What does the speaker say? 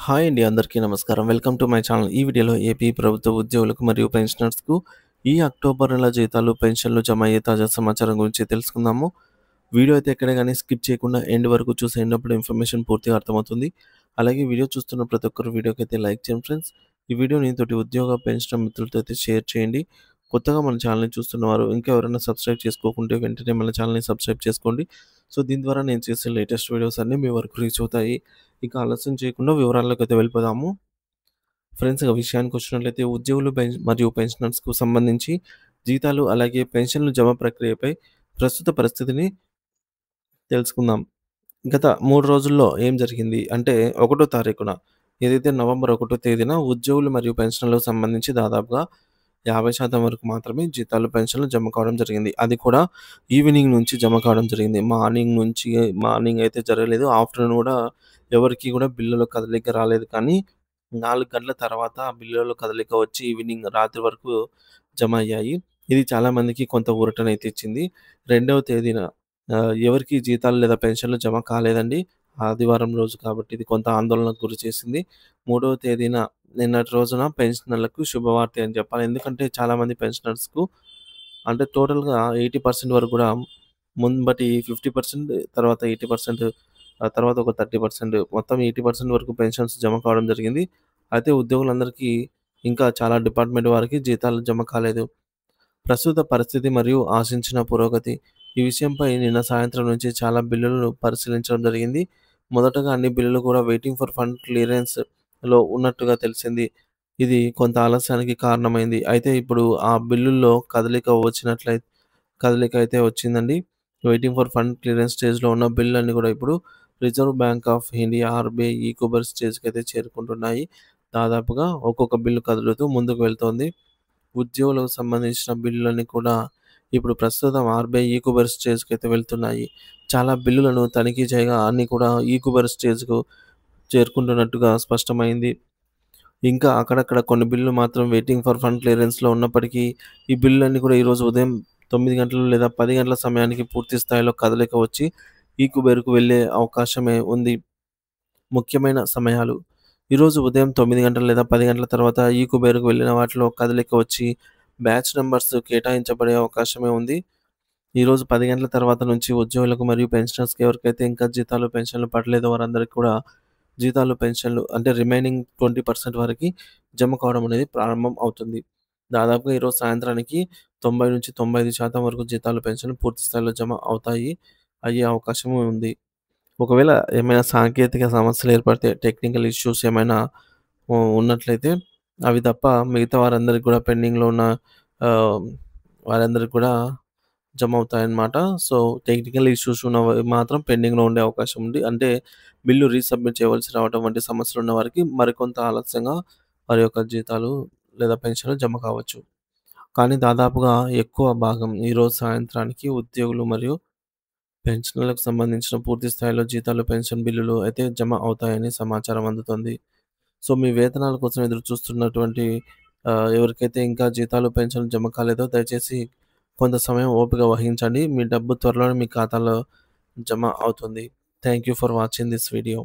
Hi అండి. అందరికీ నమస్కారం. Welcome to my channel. ఈ వీడియోలో ఏపీ ప్రభుత్వ ఉద్యోగులకు మరియు పెన్షనర్స్‌కు ఈ అక్టోబర్ నెల జీతాలు, పెన్షన్‌లు జమ అయ్యే తాజా సమాచారం గురించి తెలుసుకుందాము. వీడియో అయితే ఎక్కడ గాని స్కిప్ చేయకుండా ఎండ్ వరకు చూసేయండప్పుడు ఇన్ఫర్మేషన్ పూర్తిగా అర్థమవుతుంది. అలాగే వీడియో చూస్తున్న ప్రతి ఒక్కరు వీడియోకైతే లైక్ చేయండి ఫ్రెండ్స్. ఈ వీడియోని తోటి ఉద్యోగ, పెన్షనర్ మిత్రులతో అయితే షేర్ చేయండి. కొత్తగా మన ఛానల్‌ని చూస్తున్నవారు ఇంకా ఎవరైనా సబ్స్క్రైబ్ చేసుకోకుంటే వెంటనే మన ఛానల్‌ని సబ్స్క్రైబ్ చేసుకోండి. సో, దీని ద్వారా నేను చేసే లేటెస్ట్ వీడియోస్ అన్నీ మీ వరకు రీచ్ అవుతాయి. ఇక ఆలస్యం చేయకుండా వివరాల్లోకైతే వెళ్ళిపోదాము. ఫ్రెండ్స్, ఇక విషయానికొచ్చినట్లయితే ఉద్యోగులు మరియు పెన్షనర్స్‌కు సంబంధించి జీతాలు అలాగే పెన్షన్‌లు జమ ప్రక్రియపై ప్రస్తుత పరిస్థితిని తెలుసుకుందాం. గత 3 రోజుల్లో ఏం జరిగింది అంటే, ఒకటో తారీఖున ఏదైతే నవంబర్ 1 తేదీన ఉద్యోగులు మరియు పెన్షనర్లకు సంబంధించి దాదాపుగా 50% వరకు మాత్రమే జీతాలు, పెన్షన్‌లు జమ కావడం జరిగింది. అది కూడా ఈవినింగ్ నుంచి జమ కావడం జరిగింది. మార్నింగ్ అయితే జరగలేదు. ఆఫ్టర్‌నూన్ గూడా ఎవరికీ గూడా బిల్లుల కదలిక రాలేదు. కానీ 4 గంటల తర్వాత ఆ బిల్లుల కదలిక వచ్చి ఈవినింగ్ రాత్రి వరకు జమ అయ్యాయి. ఇది చాలా మందికి కొంత ఊరటనైతే ఇచ్చింది. రెండవ తేదీన ఎవరికీ జీతాలు లేదా పెన్షన్‌లు జమ కాలేదండి. ఆదివారం రోజు కాబట్టి ఇది కొంత ఆందోళనకు గురి చేసింది. మూడవ తేదీన నిన్నటి రోజున పెన్షనర్లకు శుభవార్తే అని చెప్పాలి. ఎందుకంటే చాలామంది పెన్షనర్స్‌కు అంటే టోటల్‌గా 80% వరకు గూడా ముంబటి 50% తర్వాత 80% తర్వాత ఒక 30% మొత్తం 80% వరకు పెన్షన్స్ జమ కావడం జరిగింది. అయితే ఉద్యోగులందరికీ ఇంకా చాలా డిపార్ట్‌మెంట్ వారికి జీతాలు జమ కాలేదు. ప్రస్తుత పరిస్థితి మరియు ఆశించిన పురోగతి. ఈ విషయంపై నిన్న సాయంత్రం నుంచి చాలా బిల్లులను పరిశీలించడం జరిగింది. మొదటగా అన్ని బిల్లులు కూడా వెయిటింగ్ ఫర్ ఫండ్ క్లియరెన్స్‌లో ఉన్నట్టుగా తెలిసింది. ఇది కొంత ఆలస్యానికి కారణమైంది. అయితే ఇప్పుడు ఆ బిల్లుల్లో కదలిక అయితే వచ్చిందండి. వెయిటింగ్ ఫర్ ఫండ్ క్లియరెన్స్ స్టేజ్‌లో ఉన్న బిల్లులన్నీ కూడా ఇప్పుడు reserve bank of India RBI ఈకోబర్ స్టేజ్‌కైతే చేరుకుంటున్నాయి. దాదాపుగా ఒక్కొక్క బిల్లు కదులుతూ ముందుకు వెళ్తోంది. ఉద్యోగులకు సంబంధించిన బిల్లులన్నీ కూడా ఇప్పుడు ప్రస్తుతం ఆర్‌బీఐ ఈకోబర్ స్టేజ్‌కైతే వెళ్తున్నాయి. చాలా బిల్లులను తనిఖీ చేయగా అన్నీ కూడా ఈకోబర్ స్టేజ్‌కు చేరుకుంటున్నట్టుగా స్పష్టమైంది. ఇంకా అక్కడక్కడ కొన్ని బిల్లులు మాత్రం వెయిటింగ్ ఫర్ ఫండ్ క్లియరెన్స్‌లో ఉన్నప్పటికీ, ఈ బిల్లులన్నీ కూడా ఈరోజు ఉదయం 9 గంటలు లేదా 10 గంటల సమయానికి పూర్తి స్థాయిలో కదలిక వచ్చి ఈకుబెరుకు వెళ్ళే అవకాశమే ఉంది. ముఖ్యమైన సమయాలు ఈరోజు ఉదయం 9 గంటలు లేదా 10 గంటల తర్వాత ఈ కుబేరుకు వెళ్ళిన వాటిలో కదలిక వచ్చి బ్యాచ్ నంబర్స్ కేటాయించబడే అవకాశమే ఉంది. ఈరోజు 10 గంటల తర్వాత నుంచి ఉద్యోగులకు మరియు పెన్షనర్స్‌కి ఎవరికైతే ఇంకా జీతాలు, పెన్షన్‌లు పడలేదో వారందరికీ కూడా జీతాలు, పెన్షన్‌లు అంటే రిమైనింగ్ 20% వరకి జమ కావడం అనేది ప్రారంభం అవుతుంది. దాదాపుగా ఈరోజు సాయంత్రానికి 90-95% వరకు జీతాలు, పెన్షన్‌లు పూర్తి స్థాయిలో జమ అయ్యే అవకాశము ఉంది. ఒకవేళ ఏమైనా సాంకేతిక సమస్యలు ఏర్పడితే టెక్నికల్ ఇష్యూస్ ఏమైనా ఉన్నట్లయితే అవి తప్ప మిగతా వారందరికి కూడా పెండింగ్‌లో ఉన్న ఆహ్, వారందరికి కూడా జమ అవుతాయన్నమాట. సో, టెక్నికల్ ఇష్యూస్ ఉన్నవి మాత్రం పెండింగ్‌లో ఉండే అవకాశం ఉంది. అంటే బిల్లు రీసబ్మిట్ చేయవలసి రావడం వంటి సమస్యలు ఉన్న వారికి మరికొంత ఆలస్యంగా వారి యొక్క జీతాలు లేదా పెన్షన్‌లు జమ కావచ్చు. కానీ దాదాపుగా ఎక్కువ భాగం ఈరోజు సాయంత్రానికి ఉద్యోగులు మరియు పెన్షన్‌లకు సంబంధించిన పూర్తి స్థాయిలో జీతాలు, పెన్షన్ బిల్లులు అయితే జమ అవుతాయని సమాచారం అందుతుంది. సో, మీ వేతనాల కోసం ఎదురు చూస్తున్నటువంటి ఎవరికైతే ఇంకా జీతాలు, పెన్షన్‌లు జమ కాలేదో దయచేసి కొంత సమయం ఓపిక వహించండి. మీ డబ్బు త్వరలోనే మీ ఖాతాలో జమ అవుతుంది. Thank you for watching this video.